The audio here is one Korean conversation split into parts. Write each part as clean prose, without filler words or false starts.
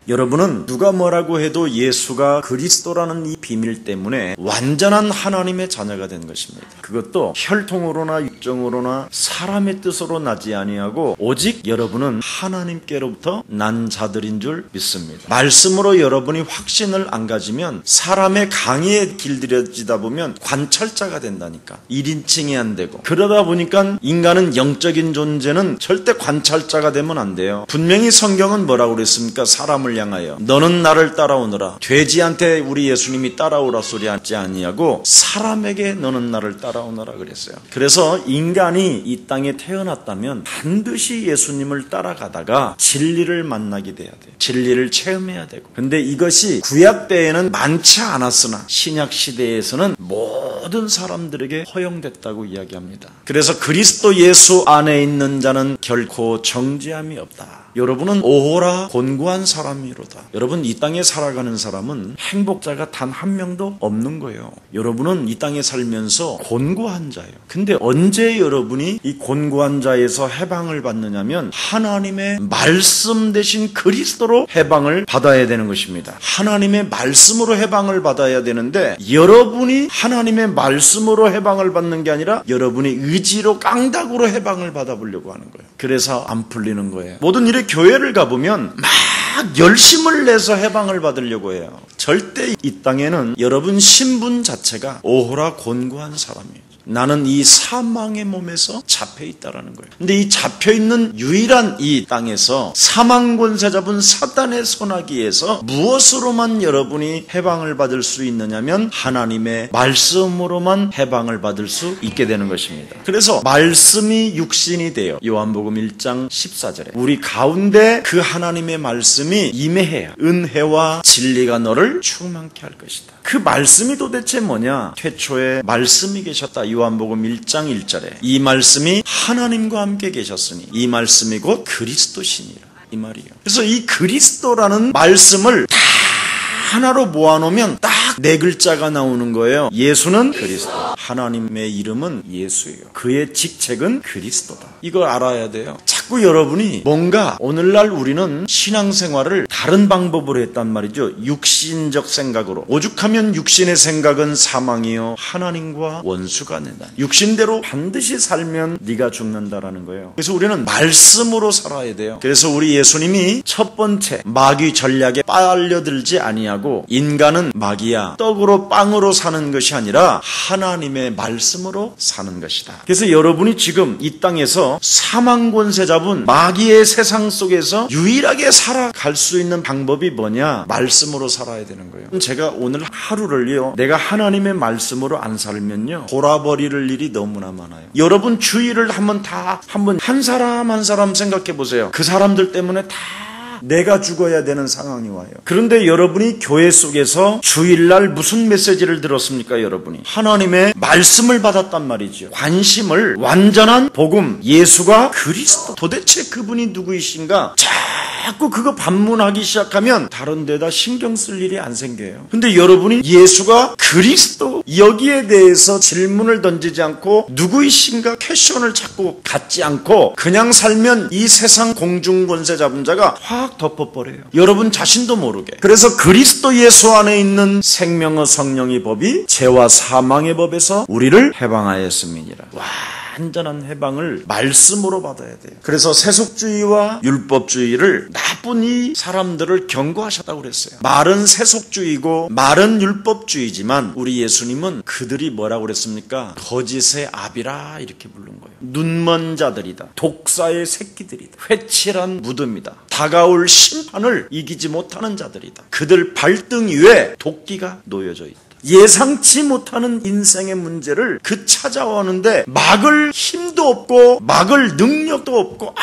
여러분은 누가 뭐라고 해도 예수가 그리스도라는 이 비밀 때문에 완전한 하나님의 자녀가 된 것입니다. 그것도 혈통으로나 육정으로나 사람의 뜻으로 나지 아니하고 오직 여러분은 하나님께로부터 난 자들인 줄 믿습니다. 말씀으로 여러분이 확신을 안 가지면 사람의 강의에 길들여지다 보면 관찰자가 된다니까. 1인칭이 안 되고. 그러다 보니까 인간은 영적인 존재는 절대 관찰자가 되면 안 돼요. 분명히 성경은 뭐라고 그랬습니까? 사람을 향하여 너는 나를 따라오너라. 돼지한테 우리 예수님이 따라오라 소리 하지 아니하고 사람에게 너는 나를 따라오너라 그랬어요. 그래서 인간이 이 땅에 태어났다면 반드시 예수님을 따라가다가 진리를 만나게 돼야 돼요. 진리를 체험해야 되고. 근데 이것이 구약 때에는 많지 않았으나 신약 시대에서는 모든 사람들에게 허용됐다고 이야기합니다. 그래서 그리스도 예수 안에 있는 자는 결코 정죄함이 없다. 여러분은 오호라 곤고한 사람이로다. 여러분, 이 땅에 살아가는 사람은 행복자가 단 한 명도 없는 거예요. 여러분은 이 땅에 살면서 곤고한 자예요. 근데 언제 여러분이 이 곤고한 자에서 해방을 받느냐면 하나님의 말씀 대신 그리스도로 해방을 받아야 되는 것입니다. 하나님의 말씀으로 해방을 받아야 되는데 여러분이 하나님의 말씀으로 해방을 받는 게 아니라 여러분의 의지로 깡다구로 해방을 받아보려고 하는 거예요. 그래서 안 풀리는 거예요. 모든 일에 교회를 가보면 막 열심을 내서 해방을 받으려고 해요. 절대 이 땅에는 여러분 신분 자체가 오호라 곤고한 사람이에요. 나는 이 사망의 몸에서 잡혀있다라는 거예요. 근데 이 잡혀있는 유일한 이 땅에서 사망 권세 잡은 사단의 손아귀에서 무엇으로만 여러분이 해방을 받을 수 있느냐면 하나님의 말씀으로만 해방을 받을 수 있게 되는 것입니다. 그래서 말씀이 육신이 되어 요한복음 1장 14절에 우리 가운데 그 하나님의 말씀이 임해야 은혜와 진리가 너를 충만케 할 것이다. 그 말씀이 도대체 뭐냐? 태초에 말씀이 계셨다. 요한복음 1장 1절에 이 말씀이 하나님과 함께 계셨으니 이 말씀이 곧 그리스도시니라. 이 말이에요. 그래서 이 그리스도라는 말씀을 다 하나로 모아놓으면 딱 네 글자가 나오는 거예요. 예수는 그리스도. 하나님의 이름은 예수예요. 그의 직책은 그리스도다. 이걸 알아야 돼요. 자꾸 여러분이 뭔가 오늘날 우리는 신앙생활을 다른 방법으로 했단 말이죠. 육신적 생각으로. 오죽하면 육신의 생각은 사망이요 하나님과 원수가 된다. 육신대로 반드시 살면 네가 죽는다라는 거예요. 그래서 우리는 말씀으로 살아야 돼요. 그래서 우리 예수님이 첫 번째 마귀 전략에 빨려들지 아니하고 인간은 마귀야 떡으로 빵으로 사는 것이 아니라 하나님의 말씀으로 사는 것이다. 그래서 여러분이 지금 이 땅에서 사망 권세 잡은 마귀의 세상 속에서 유일하게 살아갈 수 있는 방법이 뭐냐? 말씀으로 살아야 되는 거예요. 제가 오늘 하루를요, 내가 하나님의 말씀으로 안 살면요, 돌아버릴 일이 너무나 많아요. 여러분 주위를 한번 한 사람 한 사람 생각해 보세요. 그 사람들 때문에 다 내가 죽어야 되는 상황이 와요. 그런데 여러분이 교회 속에서 주일날 무슨 메시지를 들었습니까? 여러분이 하나님의 말씀을 받았단 말이죠. 관심을 완전한 복음, 예수가 그리스도, 도대체 그분이 누구이신가? 자꾸 그거 반문하기 시작하면 다른 데다 신경 쓸 일이 안 생겨요. 근데 여러분이 예수가 그리스도, 여기에 대해서 질문을 던지지 않고 누구이신가 퀘션을 자꾸 갖지 않고 그냥 살면 이 세상 공중권세 잡은 자가 확 덮어버려요. 여러분 자신도 모르게. 그래서 그리스도 예수 안에 있는 생명의 성령의 법이 죄와 사망의 법에서 우리를 해방하였음이니라. 완전한 해방을 말씀으로 받아야 돼요. 그래서 세속주의와 율법주의를 나쁜 이 사람들을 경고하셨다고 그랬어요. 말은 세속주의고 말은 율법주의지만 우리 예수님은 그들이 뭐라고 그랬습니까? 거짓의 아비라 이렇게 부른 거예요. 눈먼 자들이다. 독사의 새끼들이다. 회칠한 무덤이다. 다가올 심판을 이기지 못하는 자들이다. 그들 발등 위에 도끼가 놓여져 있다. 예상치 못하는 인생의 문제를 찾아오는데 막을 힘도 없고 막을 능력도 없고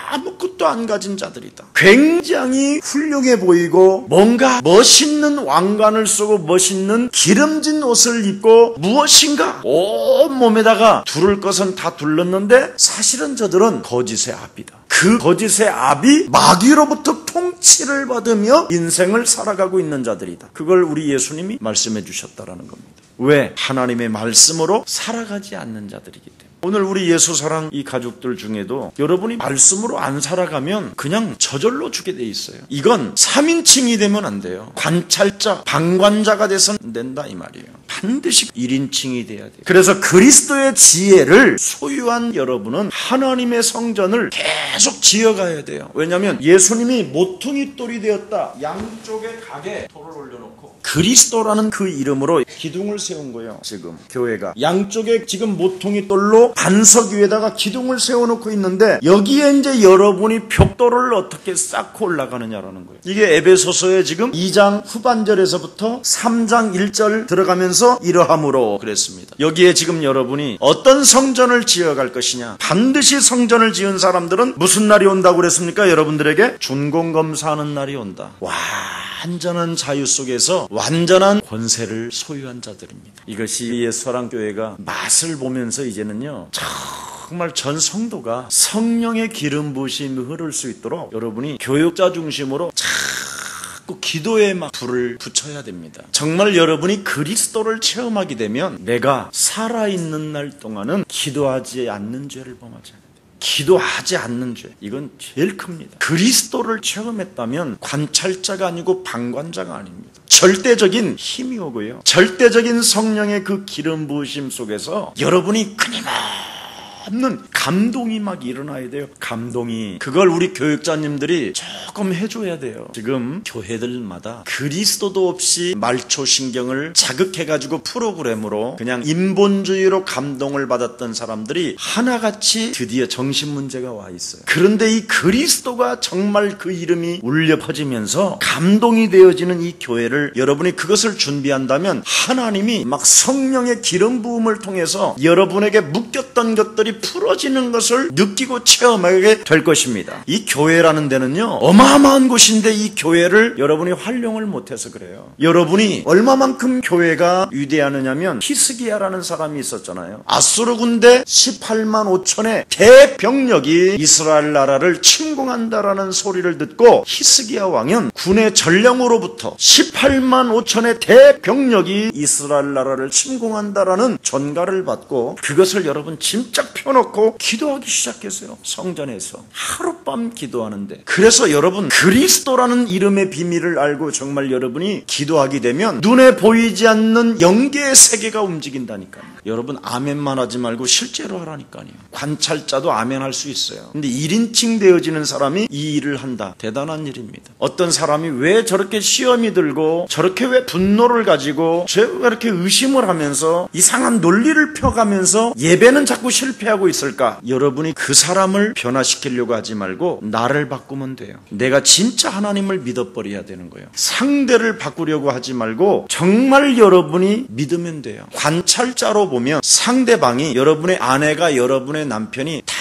아무것도 안 가진 자들이다. 굉장히 훌륭해 보이고 뭔가 멋있는 왕관을 쓰고 멋있는 기름진 옷을 입고 무엇인가 온몸에다가 두를 것은 다 둘렀는데 사실은 저들은 거짓의 아비다. 그 거짓의 아비 마귀로부터 통치를 받으며 인생을 살아가고 있는 자들이다. 그걸 우리 예수님이 말씀해 주셨다라는 겁니다. 왜? 하나님의 말씀으로 살아가지 않는 자들이기 때문에. 오늘 우리 예수사랑 이 가족들 중에도 여러분이 말씀으로 안 살아가면 그냥 저절로 죽게 돼 있어요. 이건 3인칭이 되면 안 돼요. 관찰자, 방관자가 돼서는 안 된다 이 말이에요. 반드시 1인칭이 돼야 돼요. 그래서 그리스도의 지혜를 소유한 여러분은 하나님의 성전을 계속 지어가야 돼요. 왜냐하면 예수님이 모퉁이 돌이 되었다. 양쪽에 각에 돌을 올려놓고 그리스도라는 그 이름으로 기둥을 세운 거예요. 지금 교회가 양쪽에 지금 모퉁이 돌로 반석 위에다가 기둥을 세워놓고 있는데 여기에 이제 여러분이 벽돌을 어떻게 쌓고 올라가느냐라는 거예요. 이게 에베소서의 지금 2장 후반절에서부터 3장 1절 들어가면서 이러함으로 그랬습니다. 여기에 지금 여러분이 어떤 성전을 지어갈 것이냐. 반드시 성전을 지은 사람들은 무슨 날이 온다고 그랬습니까? 여러분들에게 준공검사하는 날이 온다. 완전한 자유 속에서 완전한 권세를 소유한 자들입니다. 이것이 예수사랑교회가 맛을 보면서 이제는요 정말 전 성도가 성령의 기름 부으심이 흐를 수 있도록 여러분이 교육자 중심으로 자꾸 기도에 막 불을 붙여야 됩니다. 정말 여러분이 그리스도를 체험하게 되면 내가 살아있는 날 동안은 기도하지 않는 죄를 범하지 않아요. 기도하지 않는 죄, 이건 제일 큽니다. 그리스도를 체험했다면 관찰자가 아니고 방관자가 아닙니다. 절대적인 힘이 오고요, 절대적인 성령의 그 기름 부으심 속에서 여러분이 끊임없는 감동이 막 일어나야 돼요. 감동이. 그걸 우리 교육자님들이 조금 해줘야 돼요. 지금 교회들마다 그리스도도 없이 말초신경을 자극해가지고 프로그램으로 그냥 인본주의로 감동을 받았던 사람들이 하나같이 드디어 정신문제가 와 있어요. 그런데 이 그리스도가 정말 그 이름이 울려 퍼지면서 감동이 되어지는 이 교회를 여러분이 그것을 준비한다면 하나님이 막 성령의 기름 부음을 통해서 여러분에게 묶였던 것들이 풀어지는 것을 느끼고 체험하게 될 것입니다. 이 교회라는 데는요 어마어마한 곳인데 이 교회를 여러분이 활용을 못해서 그래요. 여러분이 얼마만큼 교회가 위대하느냐면 히스기야라는 사람이 있었잖아요. 아수르 군대 18만 5천의 대병력이 이스라엘 나라를 침공한다라는 소리를 듣고 히스기야 왕은 군의 전령으로부터 18만 5천의 대병력이 이스라엘 나라를 침공한다라는 전가를 받고 그것을 여러분 짐짝 펴놓고 기도하기 시작했어요. 성전에서 하룻밤 기도하는데. 그래서 여러분 그리스도라는 이름의 비밀을 알고 정말 여러분이 기도하게 되면 눈에 보이지 않는 영계의 세계가 움직인다니까요. 여러분 아멘만 하지 말고 실제로 하라니까요. 관찰자도 아멘할 수 있어요. 근데 1인칭 되어지는 사람이 이 일을 한다. 대단한 일입니다. 어떤 사람이 왜 저렇게 시험이 들고 저렇게 왜 분노를 가지고 왜 이렇게 의심을 하면서 이상한 논리를 펴가면서 예배는 자꾸 실패하고 있을까? 여러분이 그 사람을 변화시키려고 하지 말고 나를 바꾸면 돼요. 내가 진짜 하나님을 믿어버려야 되는 거예요. 상대를 바꾸려고 하지 말고 정말 여러분이 믿으면 돼요. 관찰자로 보면 상대방이 여러분의 아내가 여러분의 남편이 다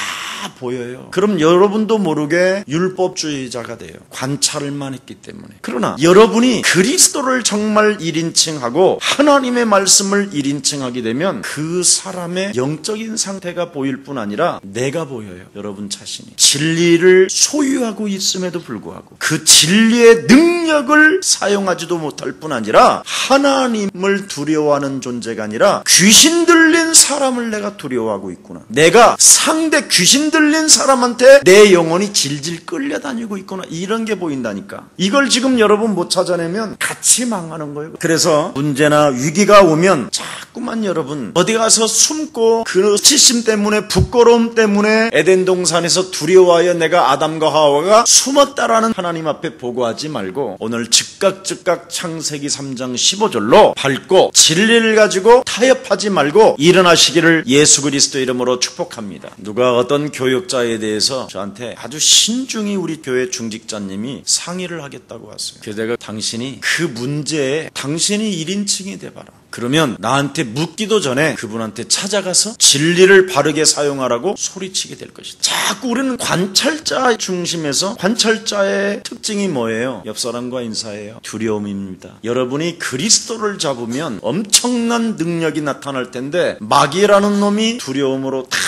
보여요. 그럼 여러분도 모르게 율법주의자가 돼요. 관찰만 했기 때문에. 그러나 여러분이 그리스도를 정말 1인칭하고 하나님의 말씀을 1인칭하게 되면 그 사람의 영적인 상태가 보일 뿐 아니라 내가 보여요. 여러분 자신이. 진리를 소유하고 있음에도 불구하고 그 진리의 능력을 사용하지도 못할 뿐 아니라 하나님을 두려워하는 존재가 아니라 귀신 들린 사람을 내가 두려워하고 있구나. 내가 상대 귀신 들린 사람한테 내 영혼이 질질 끌려다니고 있구나. 이런 게 보인다니까. 이걸 지금 여러분 못 찾아내면 같이 망하는 거예요. 그래서 문제나 위기가 오면 자꾸만 여러분 어디 가서 숨고 그 수치심 때문에 부끄러움 때문에 에덴 동산에서 두려워하여 내가 아담과 하와가 숨었다라는 하나님 앞에 보고하지 말고 오늘 즉각 창세기 3장 15절로 밟고 진리를 가지고 타협하지 말고 일어나시기를 예수 그리스도 이름으로 축복합니다. 누가 어떤 교육자에 대해서 저한테 아주 신중히 우리 교회 중직자님이 상의를 하겠다고 왔어요. 그래서 내가 당신이 그 문제에 당신이 1인칭이 돼봐라. 그러면 나한테 묻기도 전에 그분한테 찾아가서 진리를 바르게 사용하라고 소리치게 될 것이다. 자꾸 우리는 관찰자 중심에서 관찰자의 특징이 뭐예요? 옆 사람과 인사해요. 두려움입니다. 여러분이 그리스도를 잡으면 엄청난 능력이 나타날 텐데 마귀라는 놈이 두려움으로 다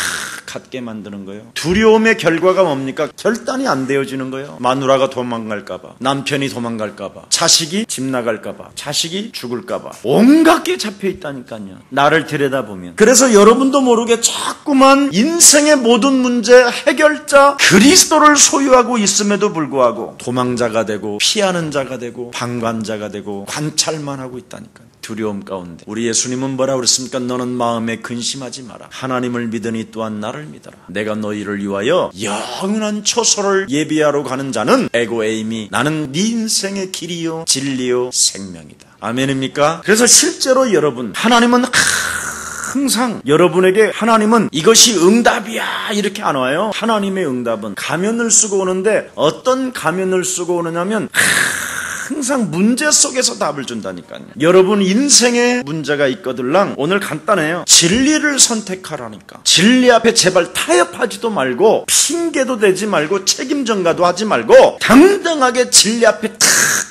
갖게 만드는 거예요. 두려움의 결과가 뭡니까? 결단이 안 되어지는 거예요. 마누라가 도망갈까봐, 남편이 도망갈까봐, 자식이 집 나갈까봐, 자식이 죽을까봐 온갖 게 잡혀있다니까요. 나를 들여다보면. 그래서 여러분도 모르게 자꾸만 인생의 모든 문제 해결자 그리스도를 소유하고 있음에도 불구하고 도망자가 되고 피하는 자가 되고 방관자가 되고 관찰만 하고 있다니까요. 두려움 가운데. 우리 예수님은 뭐라고 그랬습니까? 너는 마음에 근심하지 마라. 하나님을 믿으니 또한 나를 믿어라. 내가 너희를 위하여 영원한 초소를 예비하러 가는 자는 에고에임이 나는 네 인생의 길이요 진리요 생명이다. 아멘입니까? 그래서 실제로 여러분, 하나님은 항상 여러분에게 하나님은 이것이 응답이야 이렇게 안 와요. 하나님의 응답은 가면을 쓰고 오는데 어떤 가면을 쓰고 오느냐면 항상 문제 속에서 답을 준다니까요. 여러분 인생에 문제가 있거들랑 오늘 간단해요. 진리를 선택하라니까. 진리 앞에 제발 타협하지도 말고 핑계도 대지 말고 책임 전가도 하지 말고 당당하게 진리 앞에 탁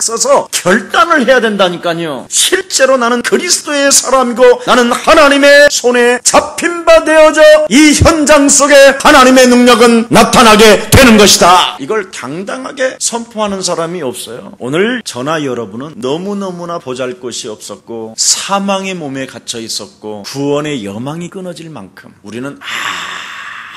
서서 결단을 해야 된다니까요. 실제로 나는 그리스도의 사람이고 나는 하나님의 손에 잡힌 바 되어져 이 현장 속에 하나님의 능력은 나타나게 되는 것이다. 이걸 당당하게 선포하는 사람이 없어요. 오늘 저나 여러분은 너무너무나 보잘것이 없었고 사망의 몸에 갇혀 있었고 구원의 여망이 끊어질 만큼 우리는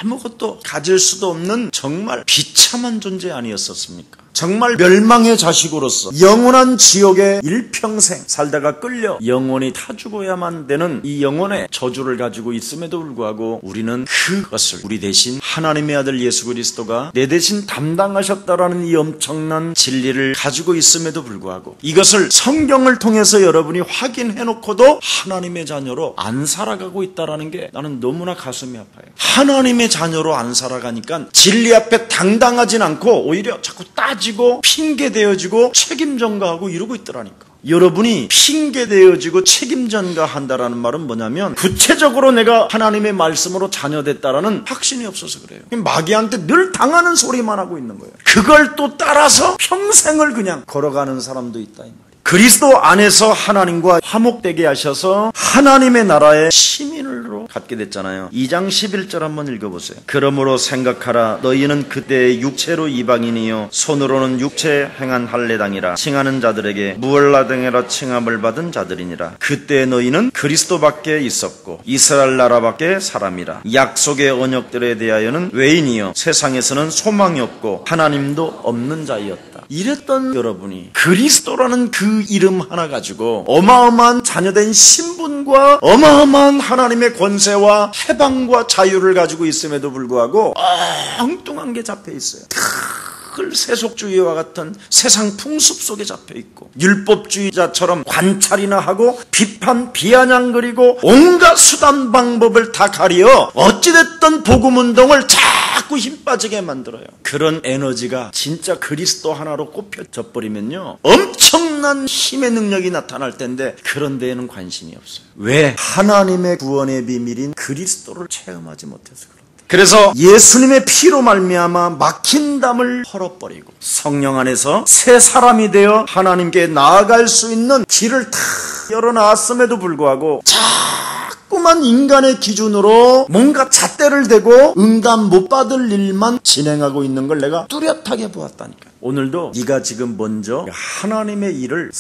아무것도 가질 수도 없는 정말 비참한 존재 아니었었습니까? 정말 멸망의 자식으로서 영원한 지옥에 일평생 살다가 끌려 영원히 타 죽어야만 되는 이 영혼의 저주를 가지고 있음에도 불구하고 우리는 그것을 우리 대신 하나님의 아들 예수 그리스도가 내 대신 담당하셨다라는 이 엄청난 진리를 가지고 있음에도 불구하고 이것을 성경을 통해서 여러분이 확인해놓고도 하나님의 자녀로 안 살아가고 있다는 게 나는 너무나 가슴이 아파요. 하나님의 자녀로 안 살아가니까 진리 앞에 당당하진 않고 오히려 자꾸 따지고 핑계대어지고 책임전가하고 이러고 있더라니까. 여러분이 핑계대어지고 책임전가한다라는 말은 뭐냐면 구체적으로 내가 하나님의 말씀으로 자녀됐다라는 확신이 없어서 그래요. 마귀한테 늘 당하는 소리만 하고 있는 거예요. 그걸 또 따라서 평생을 그냥 걸어가는 사람도 있다 이 말이에요. 그리스도 안에서 하나님과 화목되게 하셔서 하나님의 나라의 시민으로 갖게 됐잖아요. 2장 11절 한번 읽어보세요. 그러므로 생각하라. 너희는 그때 육체로 이방인이요 손으로는 육체 행한 할례당이라 칭하는 자들에게 무할라당이라 칭함을 받은 자들이니라. 그때 너희는 그리스도밖에 있었고 이스라엘 나라밖에 사람이라. 약속의 언약들에 대하여는 외인이요 세상에서는 소망이 없고 하나님도 없는 자였다. 이랬던 여러분이 그리스도라는 그 이름 하나 가지고 어마어마한 자녀된 신분과 어마어마한 하나님의 권세와 해방과 자유를 가지고 있음에도 불구하고 엉뚱한 게 잡혀 있어요. 세속주의와 같은 세상 풍습 속에 잡혀있고 율법주의자처럼 관찰이나 하고 비판, 비아냥거리고 온갖 수단 방법을 다 가리어 어찌됐든 복음운동을 자꾸 힘 빠지게 만들어요. 그런 에너지가 진짜 그리스도 하나로 꼽혀져 버리면요 엄청난 힘의 능력이 나타날 텐데 그런 데에는 관심이 없어요. 왜? 하나님의 구원의 비밀인 그리스도를 체험하지 못해서 그래요. 그래서 예수님의 피로 말미암아 막힌 담을 헐어버리고 성령 안에서 새 사람이 되어 하나님께 나아갈 수 있는 길을 다 열어놨음에도 불구하고 자꾸만 인간의 기준으로 뭔가 잣대를 대고 응답 못 받을 일만 진행하고 있는 걸 내가 뚜렷하게 보았다니까. 오늘도 네가 지금 먼저 하나님의 일을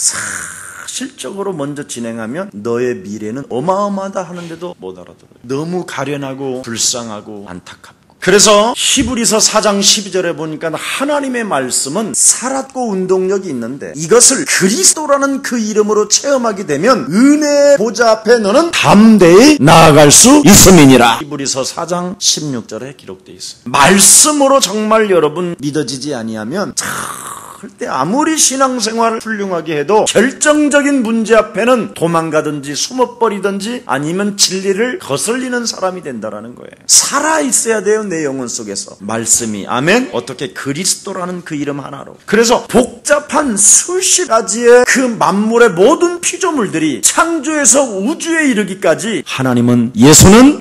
실적으로 먼저 진행하면 너의 미래는 어마어마하다 하는데도 못 알아들어요. 너무 가련하고 불쌍하고 안타깝고. 그래서 히브리서 4장 12절에 보니까 하나님의 말씀은 살았고 운동력이 있는데 이것을 그리스도라는 그 이름으로 체험하게 되면 은혜의 보좌 앞에 너는 담대히 나아갈 수 있음이니라. 히브리서 4장 16절에 기록되어 있어요. 말씀으로 정말 여러분 믿어지지 아니하면 절대 아무리 신앙생활을 훌륭하게 해도 결정적인 문제 앞에는 도망가든지 숨어버리든지 아니면 진리를 거슬리는 사람이 된다는 거예요. 살아있어야 돼요. 내 영혼 속에서 말씀이. 아멘. 어떻게? 그리스도라는 그 이름 하나로. 그래서 복잡한 수십 가지의 그 만물의 모든 피조물들이 창조에서 우주에 이르기까지 하나님은 예수는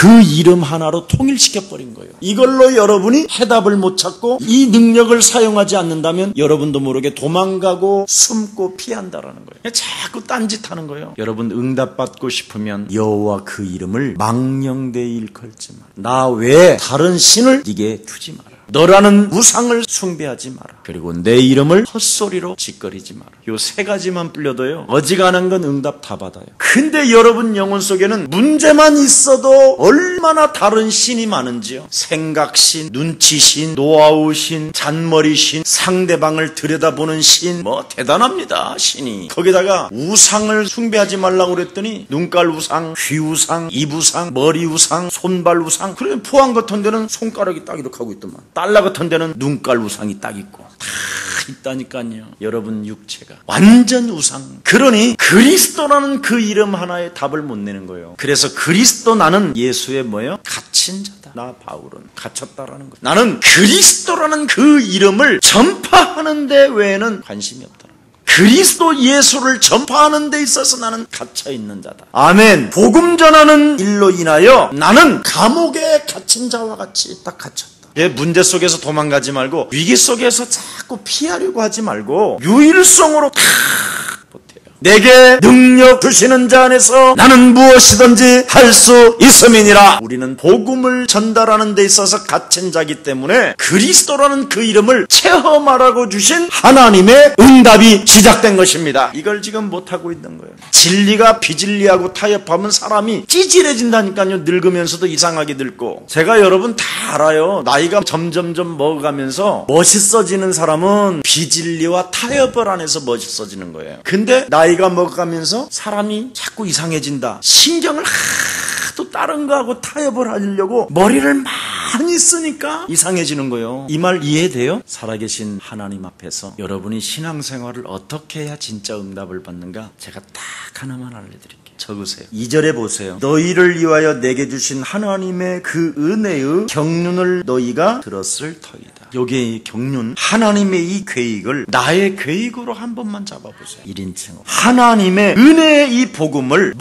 그 이름 하나로 통일시켜버린 거예요. 이걸로 여러분이 해답을 못 찾고 이 능력을 사용하지 않는다면 여러분도 모르게 도망가고 숨고 피한다라는 거예요. 자꾸 딴짓하는 거예요. 여러분 응답받고 싶으면 여호와 그 이름을 망령되이 일컬지 마라. 나 외에 다른 신을 네게 두지 마라. 너라는 우상을 숭배하지 마라. 그리고 내 이름을 헛소리로 짓거리지 마라. 요 세 가지만 불려도요, 어지간한 건 응답 다 받아요. 근데 여러분 영혼 속에는 문제만 있어도 얼마나 다른 신이 많은지요. 생각신, 눈치신, 노하우신, 잔머리신, 상대방을 들여다보는 신, 뭐 대단합니다, 신이. 거기다가 우상을 숭배하지 말라고 그랬더니 눈깔 우상, 귀 우상, 입 우상, 머리 우상, 손발 우상. 그래 포항 같은 데는 손가락이 딱 이렇게 하고 있더만, 달러 같은 데는 눈깔 우상이 딱 있고 다 있다니까요. 여러분 육체가 완전 우상. 그러니 그리스도라는 그 이름 하나에 답을 못 내는 거예요. 그래서 그리스도, 나는 예수의 뭐예요? 갇힌 자다. 나 바울은 갇혔다라는 거예요. 나는 그리스도라는 그 이름을 전파하는 데 외에는 관심이 없다. 그리스도 예수를 전파하는 데 있어서 나는 갇혀있는 자다. 아멘. 복음 전하는 일로 인하여 나는 감옥에 갇힌 자와 같이 딱 갇혔다. 문제 속에서 도망가지 말고, 위기 속에서 자꾸 피하려고 하지 말고 유일성으로 탁 보태요. 내게 능력 주시는 자 안에서 나는 무엇이든지 할 수 있음이니라. 우리는 복음을 전달하는 데 있어서 갇힌 자기 때문에 그리스도라는 그 이름을 체험하라고 주신 하나님의 응답이 시작된 것입니다. 이걸 지금 못하고 있는 거예요. 진리가 비진리하고 타협하면 사람이 찌질해진다니까요. 늙으면서도 이상하게 늙고. 제가 여러분 다 알아요. 나이가 점점점 먹어가면서 멋있어지는 사람은 비진리와 타협을 안에서 멋있어지는 거예요. 근데 나이가 먹어가면서 사람이 자꾸 이상해진다. 신경을 하도 다른 거하고 타협을 하려고 머리를 많이 쓰니까 이상해지는 거예요. 이 말 이해돼요? 살아계신 하나님 앞에서 여러분이 신앙생활을 어떻게 해야 진짜 응답을 받는가? 제가 딱 하나만 알려드릴게요. 적으세요. 2절에 보세요. 너희를 위하여 내게 주신 하나님의 그 은혜의 경륜을 너희가 들었을 터이다. 여기 경륜, 하나님의 이 계획을 나의 계획으로 한 번만 잡아보세요. 1인칭으로. 하나님의 은혜의 이 복음을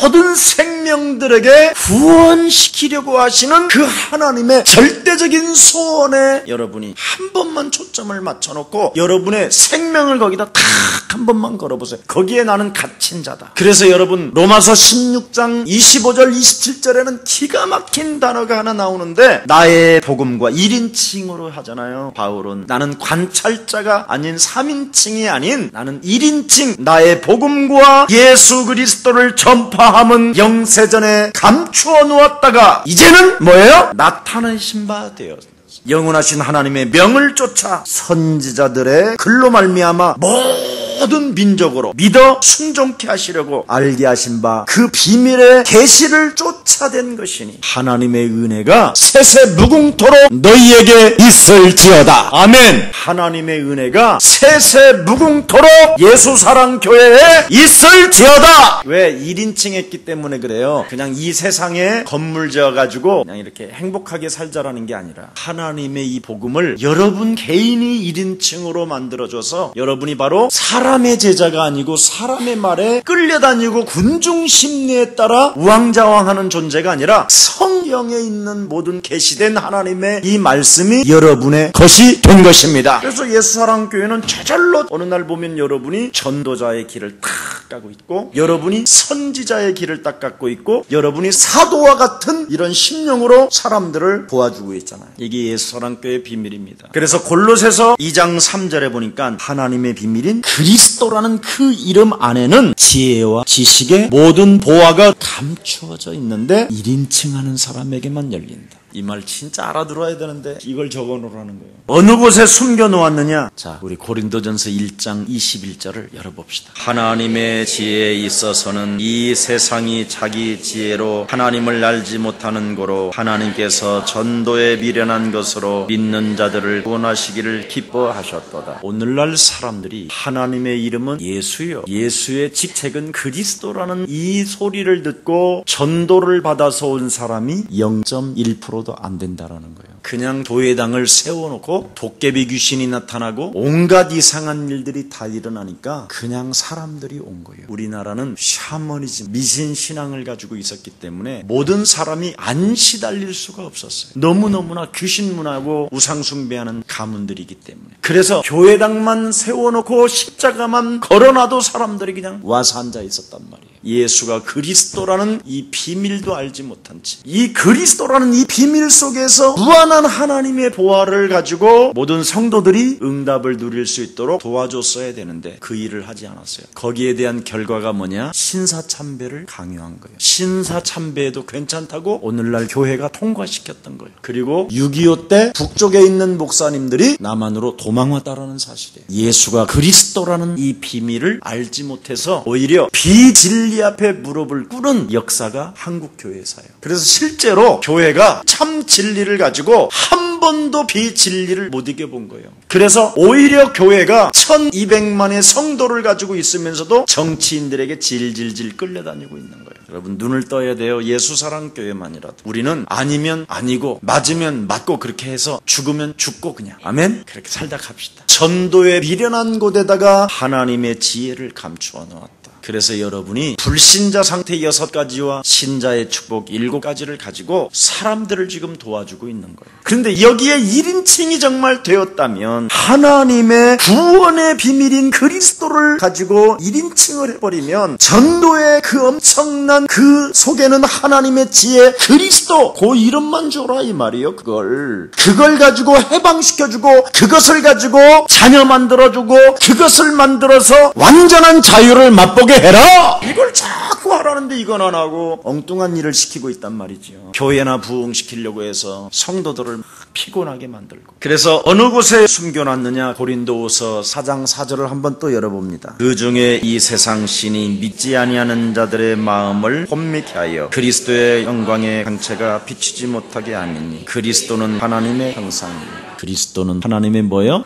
모든 생명들에게 구원시키려고 하시는 그 하나님의 절대적인 소원에 여러분이 한 번만 초점을 맞춰놓고 여러분의 생명을 거기다 탁 한 번만 걸어보세요. 거기에 나는 갇힌 자다. 그래서 여러분 로마서 16장 25절 27절에는 기가 막힌 단어가 하나 나오는데, 나의 복음과 1인칭으로 하잖아요. 바울은 나는 관찰자가 아닌 3인칭이 아닌 나는 1인칭, 나의 복음과 예수 그리스도를 전파함은 영세전에 감추어 놓았다가 이제는 뭐예요? 나타내신 바 되었습니다. 영원하신 하나님의 명을 쫓아 선지자들의 글로 말미암아 모든 민족으로 믿어 순종케 하시려고 알게 하신 바 그 비밀의 계시를 쫓아낸 것이니 하나님의 은혜가 세세무궁토록 너희에게 있을지어다. 아멘. 하나님의 은혜가 세세무궁토록 예수사랑교회에 있을지어다. 왜? 1인칭 했기 때문에 그래요. 그냥 이 세상에 건물 지어가지고 그냥 이렇게 행복하게 살자라는 게 아니라 하나님의 이 복음을 여러분 개인이 1인칭으로 만들어줘서 여러분이 바로 사람의 제자가 아니고 사람의 말에 끌려다니고 군중 심리에 따라 우왕좌왕하는 존재가 아니라 성경에 있는 모든 계시된 하나님의 이 말씀이 여러분의 것이 된 것입니다. 그래서 예수사랑교회는 저절로 어느 날 보면 여러분이 전도자의 길을 딱 가고 있고, 여러분이 선지자의 길을 딱 갖고 있고, 여러분이 사도와 같은 이런 심령으로 사람들을 도와주고 있잖아요. 이게 예수사랑교회의 비밀입니다. 그래서 골로새서 2장 3절에 보니까 하나님의 비밀인 그리스도라는 그 이름 안에는 지혜와 지식의 모든 보화가 감추어져 있는데 1인칭 하는 사람에게만 열린다. 이 말 진짜 알아들어야 되는데 이걸 적어놓으라는 거예요. 어느 곳에 숨겨놓았느냐? 자, 우리 고린도전서 1장 21절을 열어봅시다. 하나님의 지혜에 있어서는 이 세상이 자기 지혜로 하나님을 알지 못하는 고로 하나님께서 전도에 미련한 것으로 믿는 자들을 구원하시기를 기뻐하셨도다. 오늘날 사람들이 하나님의 이름은 예수요, 예수의 직책은 그리스도라는 이 소리를 듣고 전도를 받아서 온 사람이 0.1% 있어서로도 안 된다라는 거예요. 그냥 교회당을 세워놓고 도깨비 귀신이 나타나고 온갖 이상한 일들이 다 일어나니까 그냥 사람들이 온 거예요. 우리나라는 샤머니즘, 미신신앙을 가지고 있었기 때문에 모든 사람이 안 시달릴 수가 없었어요. 너무너무나 귀신문화고 우상숭배하는 가문들이기 때문에. 그래서 교회당만 세워놓고 십자가만 걸어놔도 사람들이 그냥 와서 앉아 있었단 말이에요. 예수가 그리스도라는 이 비밀도 알지 못한 채 이 그리스도라는 이 비밀 속에서 무한한 하나님의 보화를 가지고 모든 성도들이 응답을 누릴 수 있도록 도와줬어야 되는데 그 일을 하지 않았어요. 거기에 대한 결과가 뭐냐? 신사참배를 강요한 거예요. 신사참배에도 괜찮다고 오늘날 교회가 통과시켰던 거예요. 그리고 6.25 때 북쪽에 있는 목사님들이 남한으로 도망왔다라는 사실이에요. 예수가 그리스도라는 이 비밀을 알지 못해서 오히려 비진리 앞에 무릎을 꿇은 역사가 한국 교회사예요. 그래서 실제로 교회가 참 진리를 가지고 한 번도 비진리를 못 이겨본 거예요. 그래서 오히려 교회가 1200만의 성도를 가지고 있으면서도 정치인들에게 질질질 끌려다니고 있는 거예요. 여러분 눈을 떠야 돼요. 예수사랑교회만이라도. 우리는 아니면 아니고 맞으면 맞고 그렇게 해서 죽으면 죽고 그냥 아멘? 그렇게 살다 갑시다. 전도의 미련한 곳에다가 하나님의 지혜를 감추어 놓았다. 그래서 여러분이 불신자 상태 6가지와 신자의 축복 7가지를 가지고 사람들을 지금 도와주고 있는 거예요. 그런데 여기에 1인칭이 정말 되었다면 하나님의 구원의 비밀인 그리스도를 가지고 1인칭을 해버리면 전도의 그 엄청난 그 속에는 하나님의 지혜 그리스도 그 이름만 줘라 이 말이에요. 그걸 가지고 해방시켜주고 그것을 가지고 자녀 만들어주고 그것을 만들어서 완전한 자유를 맛보게 해라! 이걸 자꾸 하라는데 이건 안 하고 엉뚱한 일을 시키고 있단 말이죠. 교회나 부흥시키려고 해서 성도들을 피곤하게 만들고. 그래서 어느 곳에 숨겨놨느냐? 고린도후서 4장 4절을 한번 또 열어봅니다. 그 중에 이 세상 신이 믿지 아니하는 자들의 마음을 혼미케 하여 그리스도의 영광의 광채가 비치지 못하게 하느니 그리스도는 하나님의 형상입니다. 그리스도는 하나님의 뭐예요?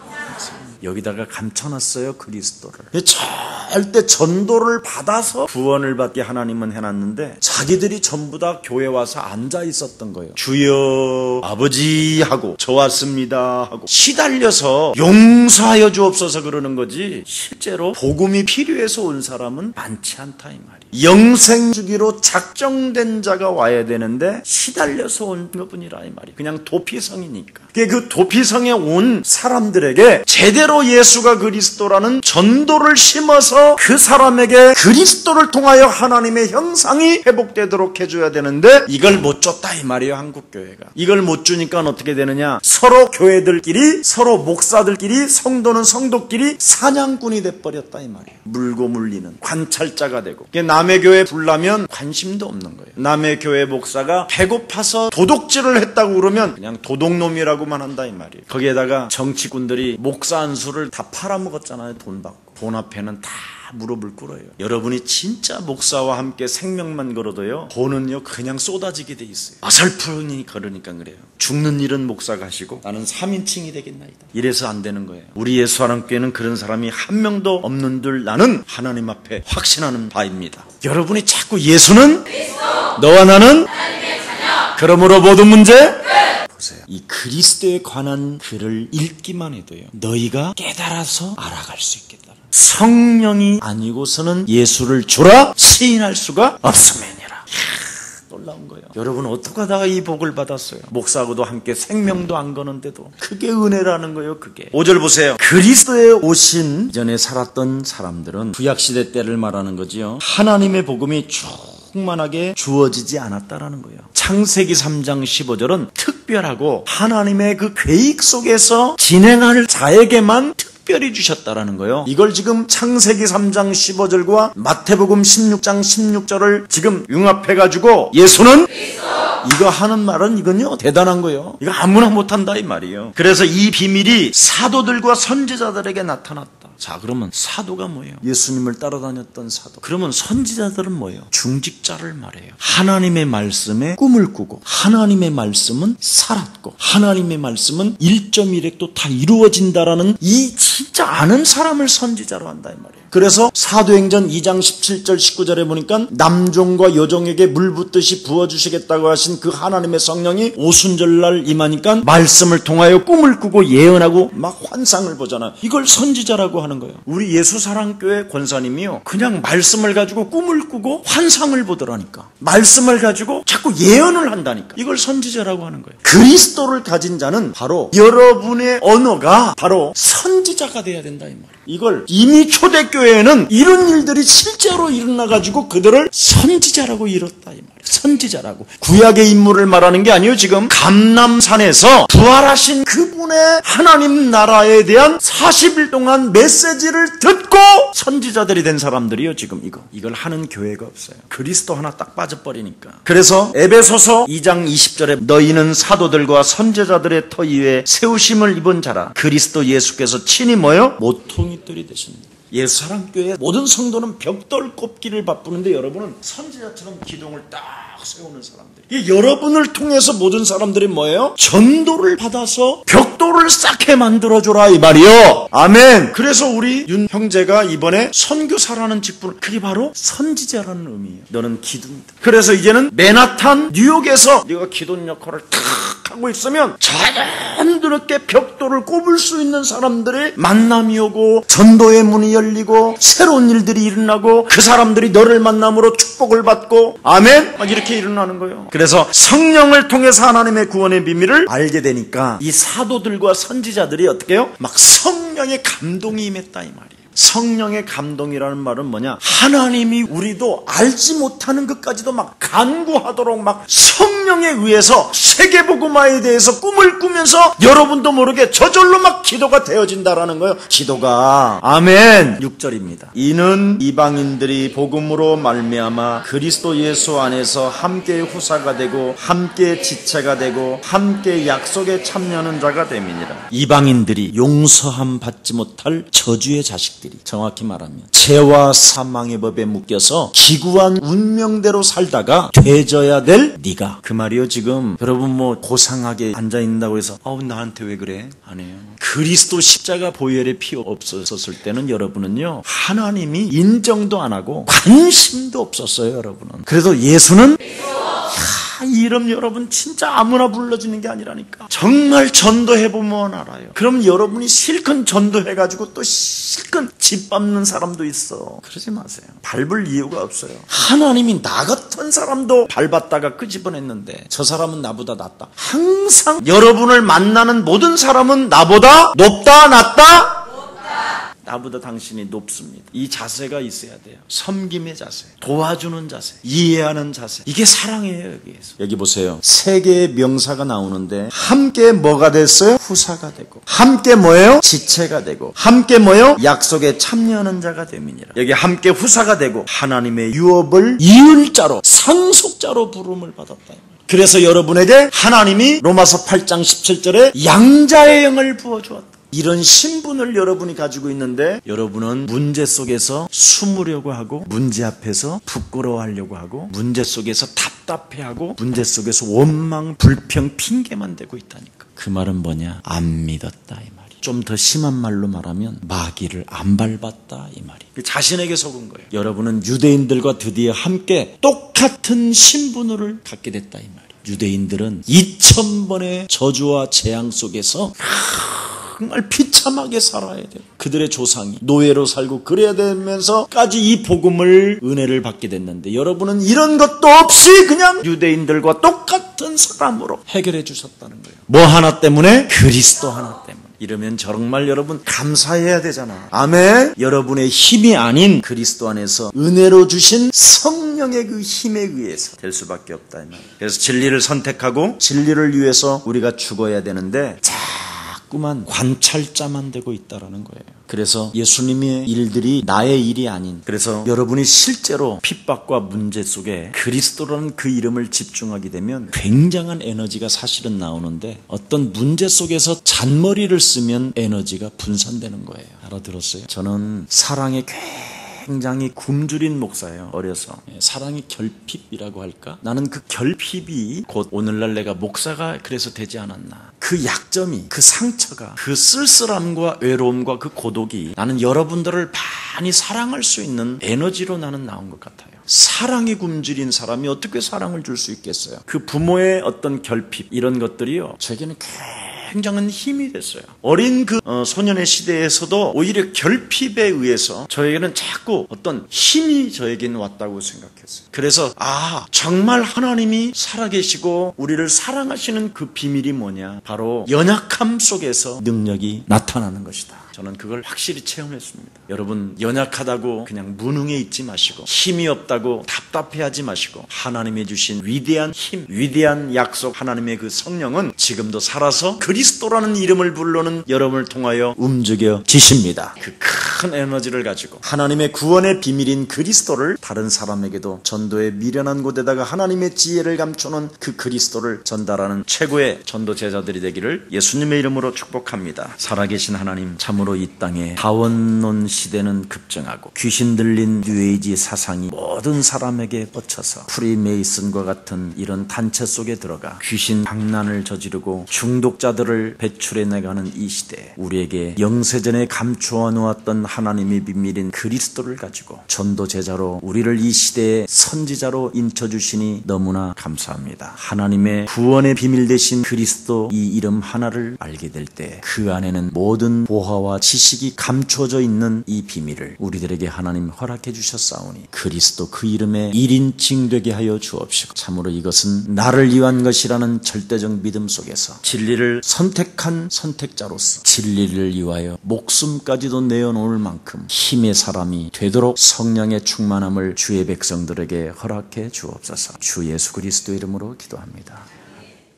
여기다가 감춰놨어요. 그리스도를. 절대 전도를 받아서 구원을 받게 하나님은 해놨는데 자기들이 전부 다 교회 와서 앉아 있었던 거예요. 주여 아버지 하고 저 왔습니다 하고 시달려서 용서하여 주옵소서 그러는 거지 실제로 복음이 필요해서 온 사람은 많지 않다 이 말이에요. 영생 주기로 작정된 자가 와야 되는데 시달려서 온 것뿐이라 이 말이에요. 그냥 도피성이니까. 그 도피성에 온 사람들에게 제대로 예수가 그리스도라는 전도를 심어서 그 사람에게 그리스도를 통하여 하나님의 형상이 회복되도록 해줘야 되는데 이걸 못 줬다 이 말이에요. 한국교회가. 이걸 못 주니까 어떻게 되느냐? 서로 교회들끼리 서로 목사들끼리 성도는 성도끼리 사냥꾼이 돼버렸다 이 말이에요. 물고 물리는 관찰자가 되고 남의 교회 불나면 관심도 없는 거예요. 남의 교회 목사가 배고파서 도둑질을 했다고 그러면 그냥 도둑놈이라고만 한다 이 말이에요. 거기에다가 정치꾼들이 목사 안수를 다 팔아먹었잖아요. 돈 받고. 돈 앞에는 다 무릎을 꿇어요. 여러분이 진짜 목사와 함께 생명만 걸어도요 돈은요 그냥 쏟아지게 돼 있어요. 어설프니 걸으니까 그래요. 죽는 일은 목사가 하시고 나는 3인칭이 되겠나이다. 이래서 안 되는 거예요. 우리 예수사랑교회는 그런 사람이 한 명도 없는 줄 나는 하나님 앞에 확신하는 바입니다. 여러분이 자꾸 예수는 그리스도, 너와 나는 하나님의 자녀. 그러므로 모든 문제 보세요. 이 그리스도에 관한 글을 읽기만 해도요 너희가 깨달아서 알아갈 수 있겠다. 성령이 아니고서는 예수를 주라 시인할 수가 없음이니라. 놀라운 거예요. 여러분 어떻게 하다가 이 복을 받았어요? 목사하고도 함께 생명도 안 거는데도 그게 은혜라는 거예요. 그게 5절 보세요. 그리스도에 오신 이전에 살았던 사람들은 구약시대 때를 말하는 거지요. 하나님의 복음이 충만하게 주어지지 않았다라는 거예요. 창세기 3장 15절은 특별하고 하나님의 그 계획 속에서 진행할 자에게만 특별히 주셨다라는 거예요. 이걸 지금 창세기 3장 15절과 마태복음 16장 16절을 지금 융합해가지고 예수는 그리스도. 이거 하는 말은 이건요 대단한 거예요. 이거 아무나 못한다 이 말이에요. 그래서 이 비밀이 사도들과 선지자들에게 나타났다. 자 그러면 사도가 뭐예요? 예수님을 따라다녔던 사도. 그러면 선지자들은 뭐예요? 중직자를 말해요. 하나님의 말씀에 꿈을 꾸고 하나님의 말씀은 살았고 하나님의 말씀은 1.1획도 다 이루어진다라는 이 진짜 아는 사람을 선지자로 한다 이 말이에요. 그래서 사도행전 2장 17절 19절에 보니까 남종과 여종에게 물 붓듯이 부어주시겠다고 하신 그 하나님의 성령이 오순절날 임하니까 말씀을 통하여 꿈을 꾸고 예언하고 막 환상을 보잖아요. 이걸 선지자라고 하는 거예요. 우리 예수사랑교회 권사님이요, 그냥 말씀을 가지고 꿈을 꾸고 환상을 보더라니까. 말씀을 가지고 자꾸 예언을 한다니까. 이걸 선지자라고 하는 거예요. 그리스도를 가진 자는 바로 여러분의 언어가 바로 선지자가 돼야 된다 이 말이에요. 이걸 이미 초대교회에는 이런 일들이 실제로 일어나가지고 그들을 선지자라고 이뤘다 이 말이에요. 선지자라고. 구약의 인물을 말하는 게 아니에요. 지금 감람산에서 부활하신 그분의 하나님 나라에 대한 40일 동안 메시지를 듣고 선지자들이 된 사람들이요. 지금 이걸 하는 교회가 없어요. 그리스도 하나 딱 빠져버리니까. 그래서 에베소서 2장 20절에 너희는 사도들과 선지자들의 터 위에 세우심을 입은 자라. 그리스도 예수께서 친히 뭐요? 모퉁이돌이 되십니다. 예수사랑교회 모든 성도는 벽돌 꼽기를 바쁘는데 여러분은 선지자처럼 기둥을 딱 세우는 사람들이, 여러분을 통해서 모든 사람들이 뭐예요? 전도를 받아서 벽돌을 쌓게 만들어줘라 이 말이요. 아멘. 그래서 우리 윤 형제가 이번에 선교사라는 직분을, 그게 바로 선지자라는 의미예요. 너는 기둥이다. 그래서 이제는 맨하탄 뉴욕에서 네가 기둥 역할을 탁 하고 있으면 자연스럽게 벽돌을 꼽을 수 있는 사람들의 만남이 오고 전도의 문이 열리고 새로운 일들이 일어나고 그 사람들이 너를 만남으로 축복을 받고, 아멘, 막 이렇게 일어나는 거예요. 그래서 성령을 통해서 하나님의 구원의 비밀을 알게 되니까 이 사도들과 선지자들이 어떻게 해요? 막 성령의 감동이 임했다 이 말이에요. 성령의 감동이라는 말은 뭐냐? 하나님이 우리도 알지 못하는 것까지도 막 간구하도록 막 성령에 의해서 세계복음화에 대해서 꿈을 꾸면서 여러분도 모르게 저절로 막 기도가 되어진다라는 거예요. 기도가. 아멘. 6절입니다. 이는 이방인들이 복음으로 말미암아 그리스도 예수 안에서 함께 후사가 되고 함께 지체가 되고 함께 약속에 참여하는 자가 됨이니라. 이방인들이 용서함 받지 못할 저주의 자식들, 정확히 말하면 죄와 사망의 법에 묶여서 기구한 운명대로 살다가 되져야 될 네가. 그 말이요. 지금 여러분 뭐 고상하게 앉아있는다고 해서 나한테 왜 그래? 아니에요. 그리스도 십자가 보혈의 피 없었을 때는 여러분은요, 하나님이 인정도 안 하고 관심도 없었어요. 여러분은. 그래도 예수는 이 이름 여러분 진짜 아무나 불러주는 게 아니라니까. 정말 전도해보면 알아요. 그럼 여러분이 실컷 전도해가지고 또 실컷 집 밟는 사람도 있어. 그러지 마세요. 밟을 이유가 없어요. 하나님이 나 같은 사람도 밟았다가 끄집어냈는데 저 사람은 나보다 낫다. 항상 여러분을 만나는 모든 사람은 나보다 높다 낮다? 나보다 당신이 높습니다. 이 자세가 있어야 돼요. 섬김의 자세, 도와주는 자세, 이해하는 자세. 이게 사랑이에요. 여기에서. 여기 보세요. 세 개의 명사가 나오는데 함께 뭐가 됐어요? 후사가 되고, 함께 뭐예요? 지체가 되고, 함께 뭐예요? 약속에 참여하는 자가 됨이니라. 여기 함께 후사가 되고 하나님의 유업을 이을 자로, 상속자로 부름을 받았다. 그래서 여러분에게 하나님이 로마서 8장 17절에 양자의 영을 부어주었다. 이런 신분을 여러분이 가지고 있는데 여러분은 문제 속에서 숨으려고 하고, 문제 앞에서 부끄러워하려고 하고, 문제 속에서 답답해하고, 문제 속에서 원망, 불평, 핑계만 대고 있다니까. 그 말은 뭐냐? 안 믿었다 이 말이. 좀 더 심한 말로 말하면 마귀를 안 밟았다 이 말이. 자신에게 속은 거예요. 여러분은 유대인들과 드디어 함께 똑같은 신분을 갖게 됐다 이 말이. 유대인들은 2000번의 저주와 재앙 속에서 정말 비참하게 살아야 돼요. 그들의 조상이 노예로 살고 그래야 되면서까지 이 복음을, 은혜를 받게 됐는데 여러분은 이런 것도 없이 그냥 유대인들과 똑같은 사람으로 해결해 주셨다는 거예요. 뭐 하나 때문에? 그리스도 하나 때문에. 이러면 정말 여러분 감사해야 되잖아. 아멘. 여러분의 힘이 아닌 그리스도 안에서 은혜로 주신 성령의 그 힘에 의해서 될 수밖에 없다 이 말이에요. 그래서 진리를 선택하고 진리를 위해서 우리가 죽어야 되는데 자꾸만 관찰자만 되고 있다라는 거예요. 그래서 예수님의 일들이 나의 일이 아닌, 그래서 여러분이 실제로 핍박과 문제 속에 그리스도라는 그 이름을 집중하게 되면 굉장한 에너지가 사실은 나오는데 어떤 문제 속에서 잔머리를 쓰면 에너지가 분산되는 거예요. 알아들었어요? 저는 사랑에 굉장히 굶주린 목사예요. 어려서. 사랑의 결핍이라고 할까? 나는 그 결핍이 곧 오늘날 내가 목사가 그래서 되지 않았나. 그 약점이, 그 상처가, 그 쓸쓸함과 외로움과 그 고독이 나는 여러분들을 많이 사랑할 수 있는 에너지로 나는 나온 것 같아요. 사랑이 굶주린 사람이 어떻게 사랑을 줄 수 있겠어요? 그 부모의 어떤 결핍 이런 것들이요, 저에게는 굉장한 힘이 됐어요. 어린 그 소년의 시대에서도 오히려 결핍에 의해서 저에게는 자꾸 어떤 힘이 저에게는 왔다고 생각했어요. 그래서 정말 하나님이 살아계시고 우리를 사랑하시는 그 비밀이 뭐냐, 바로 연약함 속에서 능력이 나타나는 것이다. 저는 그걸 확실히 체험했습니다. 여러분, 연약하다고 그냥 무능해 있지 마시고, 힘이 없다고 답답해하지 마시고, 하나님이 주신 위대한 힘, 위대한 약속, 하나님의 그 성령은 지금도 살아서 그리스도라는 이름을 부르는 여러분을 통하여 움직여지십니다. 그 큰 에너지를 가지고 하나님의 구원의 비밀인 그리스도를 다른 사람에게도 전도의 미련한 곳에다가 하나님의 지혜를 감추는 그 그리스도를 전달하는 최고의 전도 제자들이 되기를 예수님의 이름으로 축복합니다. 살아계신 하나님, 참으로 이 땅에 다원론 시대는 급증하고 귀신 들린 뉴에이지 사상이 모든 사람에게 뻗쳐서 프리메이슨과 같은 이런 단체 속에 들어가 귀신 방난을 저지르고 중독자들을 배출해내가는 이 시대에 우리에게 영세전에 감추어 놓았던 하나님의 비밀인 그리스도를 가지고 전도 제자로 우리를 이 시대의 선지자로 인쳐주시니 너무나 감사합니다. 하나님의 구원의 비밀 되신 그리스도 이 이름 하나를 알게 될 때 그 안에는 모든 보화와 지식이 감춰져 있는 이 비밀을 우리들에게 하나님 허락해 주셨사오니 그리스도 그 이름에 1인칭 되게 하여 주옵시고, 참으로 이것은 나를 위한 것이라는 절대적 믿음 속에서 진리를 선택한 선택자로서 진리를 위하여 목숨까지도 내어놓을 만큼 힘의 사람이 되도록 성령의 충만함을 주의 백성들에게 허락해 주옵소서. 주 예수 그리스도 이름으로 기도합니다.